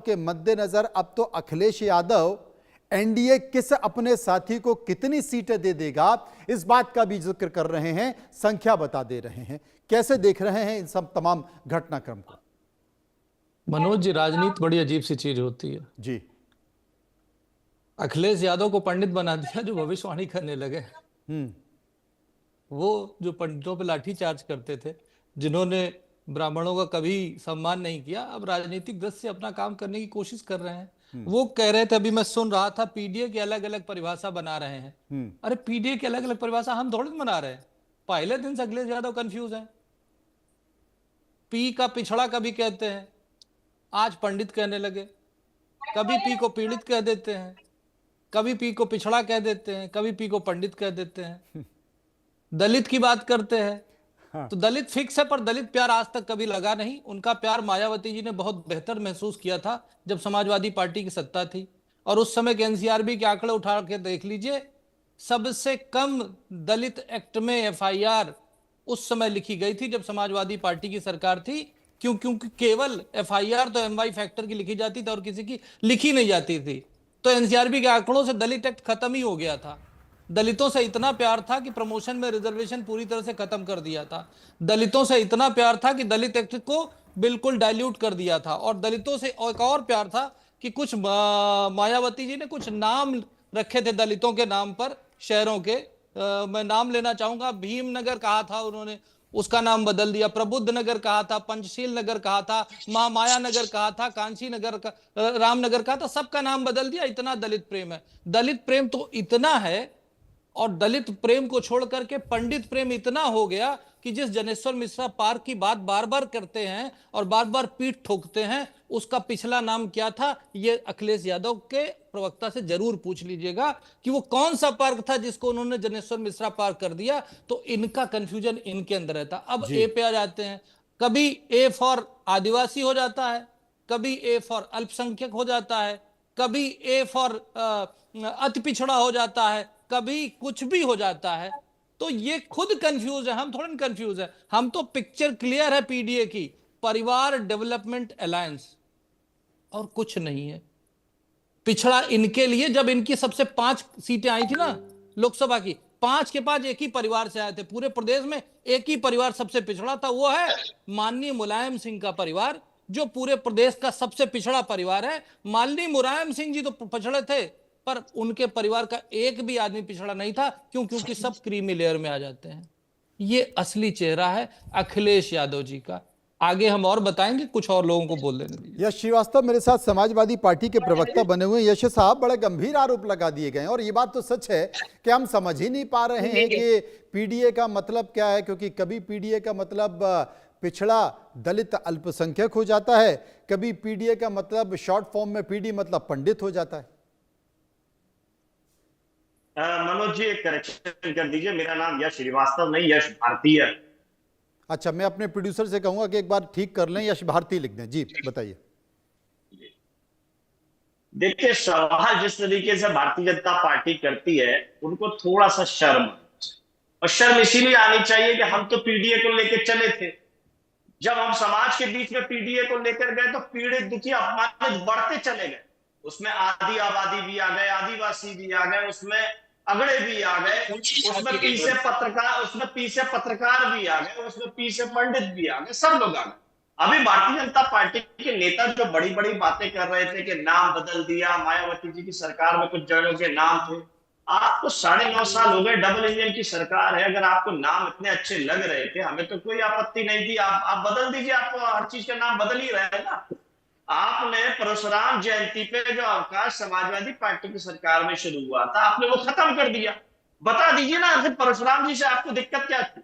के मद्देनजर अब तो अखिलेश यादव एनडीए किस अपने साथी को कितनी सीटें दे देगा इस बात का भी जिक्र कर रहे हैं, संख्या बता दे रहे हैं। कैसे देख रहे हैं इन सब तमाम घटनाक्रम को? मनोज जी, राजनीति बड़ी अजीब सी चीज होती है जी। अखिलेश यादव को पंडित बना दिया जो भविष्यवाणी करने लगे। वो जो पंडितों पे लाठीचार्ज करते थे, जिन्होंने ब्राह्मणों का कभी सम्मान नहीं किया, अब राजनीतिक दृष्टि से अपना काम करने की कोशिश कर रहे हैं। वो कह रहे थे, अभी मैं सुन रहा था, पीडीए की अलग अलग परिभाषा बना रहे हैं। अरे पीडीए की अलग अलग परिभाषा हम थोड़ी बना रहे हैं। पहले दिन से अखिलेश यादव कंफ्यूज है। पी का पिछड़ा कभी कहते हैं, आज पंडित कहने लगे। कभी पी को पीड़ित कह देते हैं, कभी पी को पिछड़ा कह देते हैं, कभी पी को पंडित कह देते हैं। दलित की बात करते हैं। हाँ। तो दलित फिक्स है, पर दलित प्यार आज तक कभी लगा नहीं। उनका प्यार मायावती जी ने बहुत बेहतर महसूस किया था जब समाजवादी पार्टी की सत्ता थी। और उस समय के एनसीआरबी के आंकड़े उठा के देख लीजिए, सबसे कम दलित एक्ट में एफआईआर उस समय लिखी गई थी जब समाजवादी पार्टी की सरकार थी। क्योंकि केवल एफआईआर तो एमवाई फैक्टर की लिखी जाती थी और किसी की लिखी नहीं जाती थी। तो एनसीआरबी के आंकड़ों से दलित एक्ट खत्म ही हो गया था। दलितों से इतना प्यार था कि प्रमोशन में रिजर्वेशन पूरी तरह से खत्म कर दिया था। दलितों से इतना प्यार था कि दलित एक्ट को बिल्कुल डाइल्यूट कर दिया था। और दलितों से एक और प्यार था कि कुछ मायावती जी ने कुछ नाम रखे थे दलितों के नाम पर, शहरों के। मैं नाम लेना चाहूंगा, भीमनगर कहा था उन्होंने, उसका नाम बदल दिया। प्रबुद्ध नगर कहा था, पंचशील नगर कहा था, महामाया नगर कहा था, कांची नगर का, रामनगर कहा था, सबका नाम बदल दिया। इतना दलित प्रेम है। दलित प्रेम तो इतना है, और दलित प्रेम को छोड़ करके पंडित प्रेम इतना हो गया कि जिस जनेश्वर मिश्रा पार्क की बात बार बार करते हैं और बार बार पीठ ठोकते हैं, उसका पिछला नाम क्या था, ये अखिलेश यादव के प्रवक्ता से जरूर पूछ लीजिएगा कि वो कौन सा पार्क था जिसको उन्होंने जनेश्वर मिश्रा पार्क कर दिया। तो इनका कंफ्यूजन इनके अंदर रहता। अब ए पे आ जाते हैं। कभी ए फॉर आदिवासी हो जाता है, कभी ए फॉर अल्पसंख्यक हो जाता है, कभी ए फॉर अति पिछड़ा हो जाता है, कभी कुछ भी हो जाता है। तो ये खुद कंफ्यूज है, हम थोड़ा कंफ्यूज है। हम तो पिक्चर क्लियर है पीडीए की, परिवार डेवलपमेंट अलायंस, और कुछ नहीं है। पिछड़ा इनके लिए, जब इनकी सबसे 5 सीटें आई थी ना लोकसभा की, 5 के 5 एक ही परिवार से आए थे। पूरे प्रदेश में एक ही परिवार सबसे पिछड़ा था, वो है माननीय मुलायम सिंह का परिवार, जो पूरे प्रदेश का सबसे पिछड़ा परिवार है। माननीय मुलायम सिंह जी तो पिछड़े थे, पर उनके परिवार का एक भी आदमी पिछड़ा नहीं था। क्योंकि सब क्रीमी लेयर में आ जाते हैं। ये असली चेहरा है अखिलेश यादव जी का। आगे हम और बताएंगे, कुछ और लोगों को बोल लेने दीजिए। यश श्रीवास्तव मेरे साथ समाजवादी पार्टी के प्रवक्ता बने हुए। यश साहब, बड़े गंभीर आरोप लगा दिए गए हैं, और ये बात तो सच है कि हम समझ ही नहीं पा रहे हैं कि पीडीए का मतलब क्या है। क्योंकि कभी पीडीए का मतलब पिछड़ा दलित अल्पसंख्यक हो जाता है, कभी पीडीए का मतलब शॉर्ट फॉर्म में पीडी मतलब पंडित हो जाता है। मनोज जी, एक करेक्शन कर दीजिए, मेरा नाम यश श्रीवास्तव नहीं, यश भारती है। अच्छा, मैं अपने प्रोड्यूसर से कहूंगा कि एक बार ठीक कर लें, यश भारती लिख दें। जी बताइए। देखिए, सवाल जिस तरीके से भारतीय जनता पार्टी करती है, उनको थोड़ा सा शर्म, और शर्म इसीलिए आनी चाहिए कि हम तो पीडीए को लेकर चले थे। जब हम समाज के बीच में पीडीए को लेकर गए तो पीड़ित दुखी अपमानित बढ़ते चले गए। उसमें आदि आबादी भी आ गए, आदिवासी भी आ गए, उसमें अगड़े भी आ गए, उसमें पी से पत्रकार भी आ गए, उसमें पी से पंडित भी आ गए, सब लोग आ गए। अभी भारतीय जनता पार्टी के नेता जो बड़ी बड़ी बातें कर रहे थे कि नाम बदल दिया, मायावती जी की सरकार में कुछ जगहों के नाम थे। आपको 9.5 साल हो गए, डबल इंजन की सरकार है। अगर आपको नाम इतने अच्छे लग रहे थे, हमें तो कोई आपत्ति नहीं थी, आप बदल दीजिए। आपको हर चीज का नाम बदल ही रहे ना। आपने परशुराम जयंती पे जो अवकाश समाजवादी पार्टी की सरकार में शुरू हुआ था, आपने वो खत्म कर दिया। बता दीजिए ना, परशुराम जी से आपको दिक्कत क्या थी?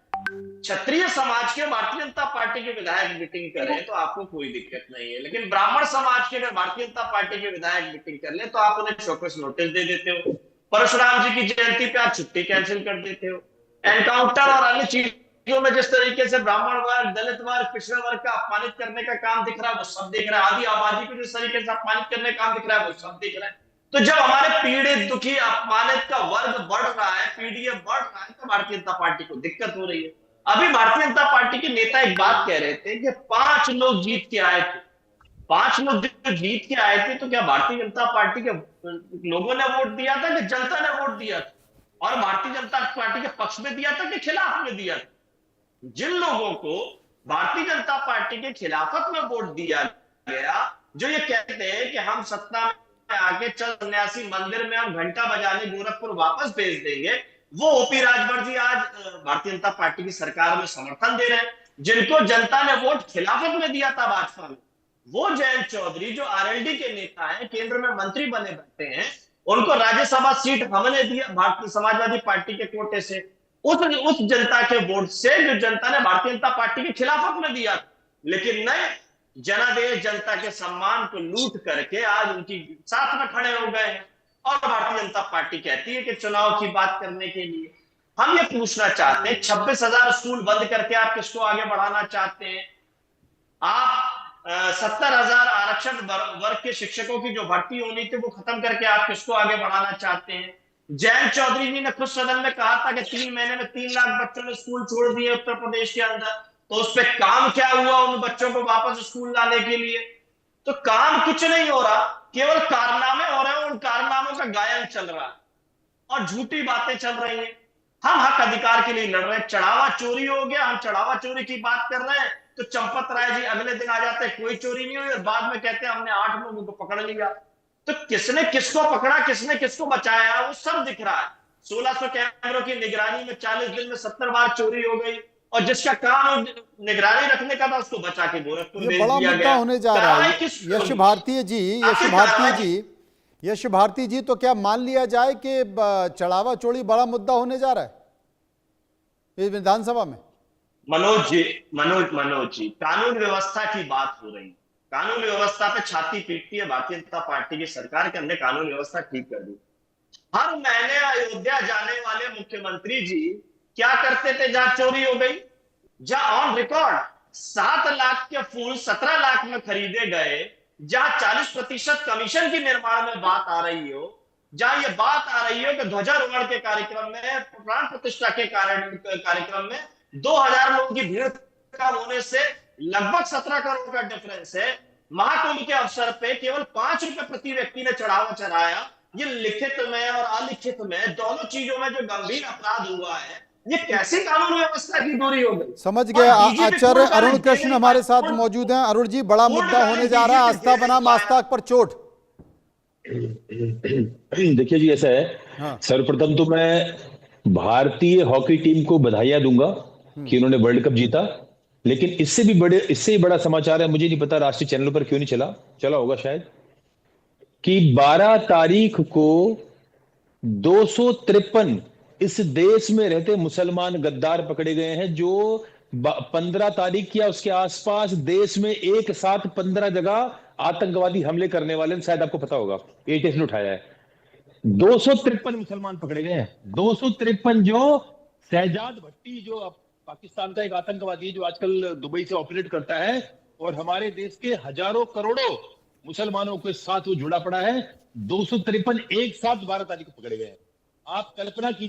क्षत्रिय समाज के भारतीय जनता पार्टी के विधायक मीटिंग करें तो आपको कोई दिक्कत नहीं है, लेकिन ब्राह्मण समाज के अगर भारतीय जनता पार्टी के विधायक मीटिंग कर ले तो आप उन्हें शोकस नोटिस दे देते हो। परशुराम जी की जयंती पे आप छुट्टी कैंसिल कर देते हो। एनकाउंटर और अन्य चीजों में जिस तरीके से ब्राह्मण वर्ग, दलित वर्ग, पिछड़ा वर्ग का अपमानित करने का काम दिख रहा है, वो सब दिख रहा है। आदि आबादी को जिस तरीके से अपमानित करने का काम दिख रहा है, वो सब दिख रहा है। तो जब हमारे पीड़ित दुखी अपमानित का वर्ग बढ़ रहा है, पीडीए बढ़ रहा है, तो भारतीय जनता पार्टी को दिक्कत हो रही है। अभी भारतीय जनता पार्टी के नेता एक बात कह रहे थे कि 5 लोग जीत के आए थे। 5 लोग जो जीत के आए थे, तो क्या भारतीय जनता पार्टी के लोगों ने वोट दिया था कि जनता ने वोट दिया था? और भारतीय जनता पार्टी के पक्ष में दिया था कि खिलाफ में दिया था? जिन लोगों को भारतीय जनता पार्टी के खिलाफत में वोट दिया गया, जो ये कहते हैं कि हम सत्ता में आके चल सन्यासी मंदिर में हम घंटा बजाने गोरखपुर वापस भेज देंगे, वो ओपी राजभर जी आज भारतीय जनता पार्टी की सरकार में समर्थन दे रहे हैं। जिनको जनता ने वोट खिलाफत में दिया था भाजपा में, वो जयंत चौधरी जो आरएलडी के नेता हैं, केंद्र में मंत्री बने बैठे हैं, उनको राज्यसभा सीट हमने दिया भारतीय समाजवादी पार्टी के कोटे से, उस जनता के वोट से जो जनता ने भारतीय जनता पार्टी के खिलाफत में दिया। लेकिन नहीं, जनादेश जनता के सम्मान को लूट करके आज उनकी साथ में खड़े हो गए हैं। और भारतीय जनता पार्टी कहती है कि चुनाव की बात करने के लिए हम ये पूछना चाहते हैं, 26,000 स्कूल बंद करके आप किसको आगे बढ़ाना चाहते हैं? आप 70,000 आरक्षण वर्ग के शिक्षकों की जो भर्ती होनी थी वो खत्म करके आप किसको आगे बढ़ाना चाहते हैं? जयंत चौधरी जी ने खुद सदन में कहा था कि 3 महीने में 3 लाख बच्चों ने स्कूल छोड़ दिए उत्तर प्रदेश के अंदर, तो उस पर काम क्या हुआ उन बच्चों को वापस स्कूल लाने के लिए? तो काम कुछ नहीं हो रहा, केवल कारनामे हो रहे हैं, उन कारनामों का गायन चल रहा है और झूठी बातें चल रही हैं। हम हक अधिकार के लिए लड़ रहे हैं। चढ़ावा चोरी हो गया, हम चढ़ावा चोरी की बात कर रहे हैं, तो चंपत राय जी अगले दिन आ जाते हैं कोई चोरी नहीं हुई, और बाद में कहते हैं हमने 8 लोगों को पकड़ लिया। तो किसने किसको पकड़ा, किसने किसको बचाया, वो सब दिख रहा है। 1600 कैमरों की निगरानी में 40 दिन में 70 बार चोरी हो गई, और जिसका काम निगरानी रखने का था उसको बचा के गोरखपुर भेज बड़ा दिया मुद्दा गया। होने जा रहा है। यश भारती जी, तो क्या मान लिया जाए कि चढ़ावा चोरी बड़ा मुद्दा होने जा रहा है इस विधानसभा में? मनोज जी, कानून व्यवस्था की बात हो रही, कानून व्यवस्था पे छाती पीटती है भारतीय जनता पार्टी की सरकार के, हमने कानून व्यवस्था ठीक कर दी। हर महीने अयोध्या जाने वाले मुख्यमंत्री जी क्या करते थे जहां चोरी हो गई? जहां ऑन रिकॉर्ड 7 लाख के फूल 17 लाख में खरीदे गए, जहां 40% कमीशन की निर्माण में बात आ रही हो, जहां यह बात आ रही हो कि ध्वजारोहण के कार्यक्रम में, प्राण प्रतिष्ठा के कार्यक्रम में 2000 लोगों की भीड़ कम होने से लगभग 17 करोड़ का डिफरेंस है। महाकुंभ के अवसर पे केवल 5 रुपए प्रति व्यक्ति ने चढ़ावा चढ़ाया। ये लिखित में और अलिखित में दोनों चीजों में जो गंभीर अपराध हुआ है, ये कैसी कानून व्यवस्था की दूरी हो गई? समझ गए। आचार्य अरुण कृष्ण हमारे साथ मौजूद हैं। अरुण जी, बड़ा मुद्दा होने जा रहा है, आस्था बनाम आस्था पर चोट। देखिए जी, ऐसा है, हाँ। सर्वप्रथम तो मैं भारतीय हॉकी टीम को बधाइयां दूंगा कि उन्होंने वर्ल्ड कप जीता, लेकिन इससे ही बड़ा समाचार है, मुझे नहीं पता राष्ट्रीय चैनलों पर क्यों नहीं चला होगा शायद, कि 12 तारीख को 253 इस देश में रहते मुसलमान गद्दार पकड़े गए हैं, जो 15 तारीख या उसके आसपास देश में एक साथ 15 जगह आतंकवादी हमले करने वाले, शायद आपको पता होगा, एटीएस ने उठाया है। 253 मुसलमान पकड़े गए हैं, 253, जो शहजाद भट्टी, जो पाकिस्तान का एक आतंकवादी जो आजकल दुबई से ऑपरेट करता है, और हमारे देश के हजारों करोड़ों मुसलमानों के साथ वो जुड़ा पड़ा है। 253 एक साथ 12 तारीख को पकड़े गए हैं। आप कल्पना कीजिए।